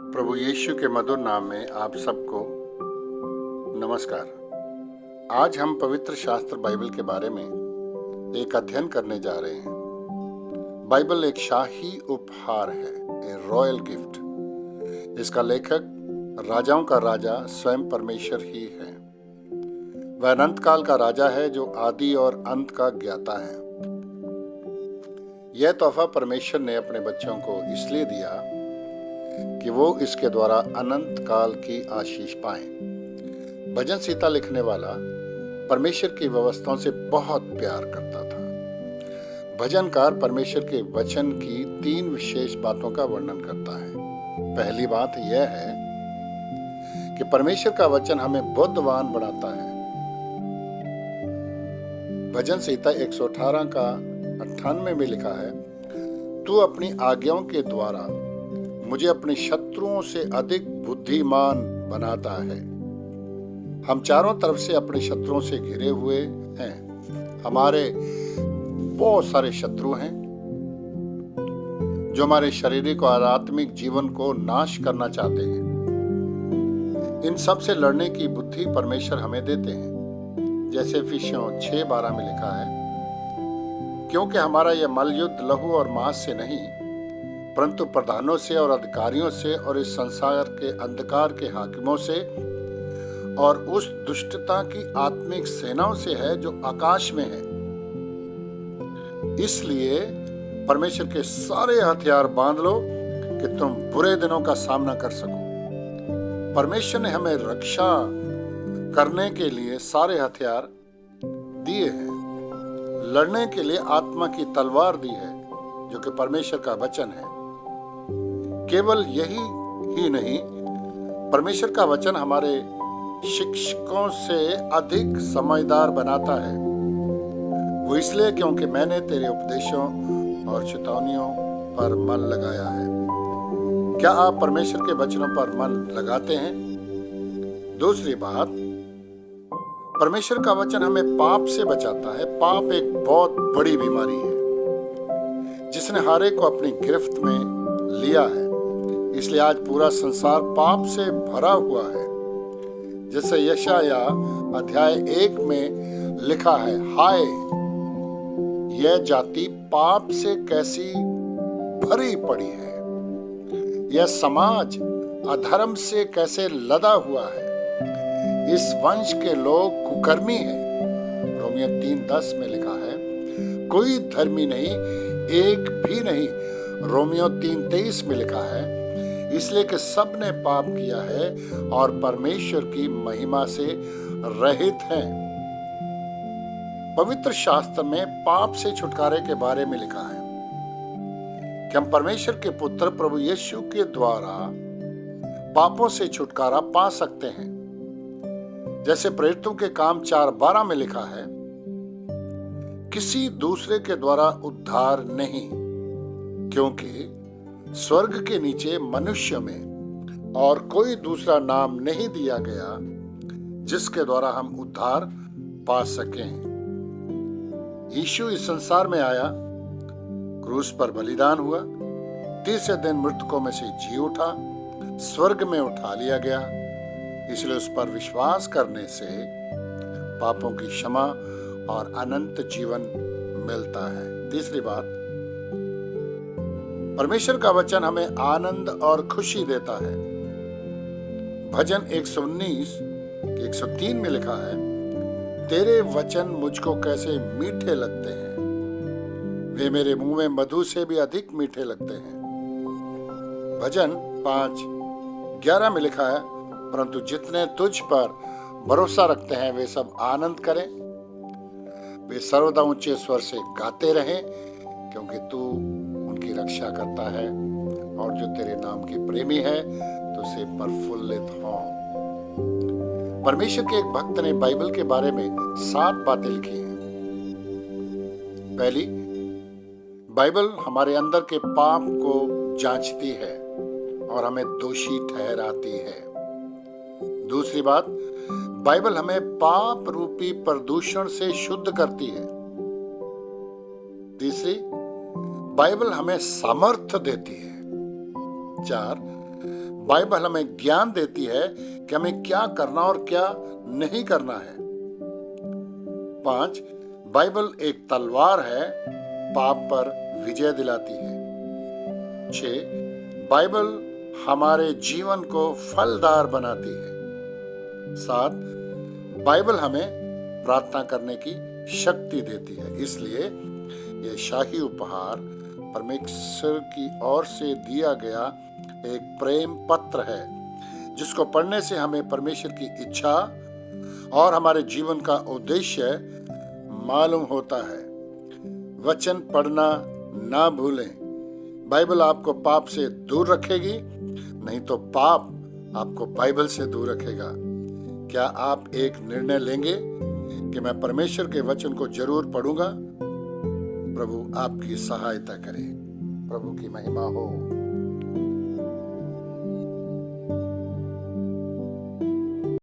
प्रभु यीशु के मधुर नाम में आप सबको नमस्कार। आज हम पवित्र शास्त्र बाइबल के बारे में एक अध्ययन करने जा रहे हैं। बाइबल एक शाही उपहार है, ए रॉयल गिफ्ट। इसका लेखक राजाओं का राजा स्वयं परमेश्वर ही है। वह अनंत काल का राजा है जो आदि और अंत का ज्ञाता है। यह तोहफा परमेश्वर ने अपने बच्चों को इसलिए दिया कि वो इसके द्वारा अनंत काल की आशीष पाएं। भजन संहिता लिखने वाला परमेश्वर की व्यवस्थाओं से बहुत प्यार करता था। भजनकार परमेश्वर के वचन की 3 विशेष बातों का वर्णन करता है। पहली बात यह है कि परमेश्वर का वचन हमें बुद्धिमान बनाता है। भजन संहिता 118 का 98 में लिखा है, तू अपनी आज्ञाओं के द्वारा मुझे अपने शत्रुओं से अधिक बुद्धिमान बनाता है। हम चारों तरफ से अपने शत्रुओं से घिरे हुए हैं। हमारे बहुत सारे शत्रु हैं जो हमारे शारीरिक और आत्मिक जीवन को नाश करना चाहते हैं। इन सब से लड़ने की बुद्धि परमेश्वर हमें देते हैं। जैसे इफिसियों 6:12 में लिखा है, क्योंकि हमारा यह मल्लयुद्ध लहू और मांस से नहीं परंतु प्रधानों से और अधिकारियों से और इस संसार के अंधकार के हाकिमों से और उस दुष्टता की आत्मिक सेनाओं से है जो आकाश में है। इसलिए परमेश्वर के सारे हथियार बांध लो कि तुम बुरे दिनों का सामना कर सको। परमेश्वर ने हमें रक्षा करने के लिए सारे हथियार दिए हैं। लड़ने के लिए आत्मा की तलवार दी है जो कि परमेश्वर का वचन है। केवल यही ही नहीं, परमेश्वर का वचन हमारे शिक्षकों से अधिक समझदार बनाता है। वो इसलिए क्योंकि मैंने तेरे उपदेशों और चेतावनियों पर मन लगाया है। क्या आप परमेश्वर के वचनों पर मन लगाते हैं? दूसरी बात, परमेश्वर का वचन हमें पाप से बचाता है। पाप एक बहुत बड़ी बीमारी है जिसने हर एक को अपनी गिरफ्त में लिया है। इसलिए आज पूरा संसार पाप से भरा हुआ है। जैसे यशाया अध्याय 1 में लिखा है, हाय यह जाति पाप से कैसी भरी पड़ी है, यह समाज अधर्म से कैसे लदा हुआ है। इस वंश के लोग कुकर्मी हैं। रोमियो 3:10 में लिखा है, कोई धर्मी नहीं, एक भी नहीं। रोमियो 3:23 में लिखा है, इसलिए कि सब ने पाप किया है और परमेश्वर की महिमा से रहित हैं। पवित्र शास्त्र में पाप से छुटकारे के बारे में लिखा है कि हम परमेश्वर के पुत्र प्रभु यीशु के द्वारा पापों से छुटकारा पा सकते हैं। जैसे प्रेरितों के काम 4:12 में लिखा है, किसी दूसरे के द्वारा उद्धार नहीं, क्योंकि स्वर्ग के नीचे मनुष्य में और कोई दूसरा नाम नहीं दिया गया जिसके द्वारा हम उद्धार पा सकें। यीशु इस संसार में आया, क्रूस पर बलिदान हुआ, तीसरे दिन मृतकों में से जी उठा, स्वर्ग में उठा लिया गया। इसलिए उस पर विश्वास करने से पापों की क्षमा और अनंत जीवन मिलता है। तीसरी बात, परमेश्वर का वचन हमें आनंद और खुशी देता है। भजन 119 103 में लिखा है, तेरे वचन मुझको कैसे मीठे लगते हैं, वे मेरे मुंह में मधु से भी अधिक मीठे लगते हैं। भजन 5:11 में लिखा है, परंतु जितने तुझ पर भरोसा रखते हैं वे सब आनंद करें, वे सर्वदा ऊंचे स्वर से गाते रहें, क्योंकि तू उनकी रक्षा करता है और जो तेरे नाम के प्रेमी है तो उसे प्रफुल्लित हो। परमेश्वर के एक भक्त ने बाइबल के बारे में 7 बातें लिखी हैं। पहली, बाइबल हमारे अंदर के पाप को जांचती है और हमें दोषी ठहराती है। दूसरी बात, बाइबल हमें पाप रूपी प्रदूषण से शुद्ध करती है। तीसरी, बाइबल हमें सामर्थ्य देती है। 4, बाइबल हमें ज्ञान देती है कि हमें क्या करना और क्या नहीं करना है। 5, बाइबल एक तलवार है, पाप पर विजय दिलाती है। 6, बाइबल हमारे जीवन को फलदार बनाती है। 7, बाइबल हमें प्रार्थना करने की शक्ति देती है। इसलिए यह शाही उपहार परमेश्वर की ओर से दिया गया एक प्रेम पत्र है, जिसको पढ़ने से हमें परमेश्वर की इच्छा और हमारे जीवन का उद्देश्य मालूम होता है। वचन पढ़ना ना भूलें। बाइबल आपको पाप से दूर रखेगी, नहीं तो पाप आपको बाइबल से दूर रखेगा। क्या आप एक निर्णय लेंगे कि मैं परमेश्वर के वचन को जरूर पढ़ूंगा? प्रभु आपकी सहायता करे। प्रभु की महिमा हो।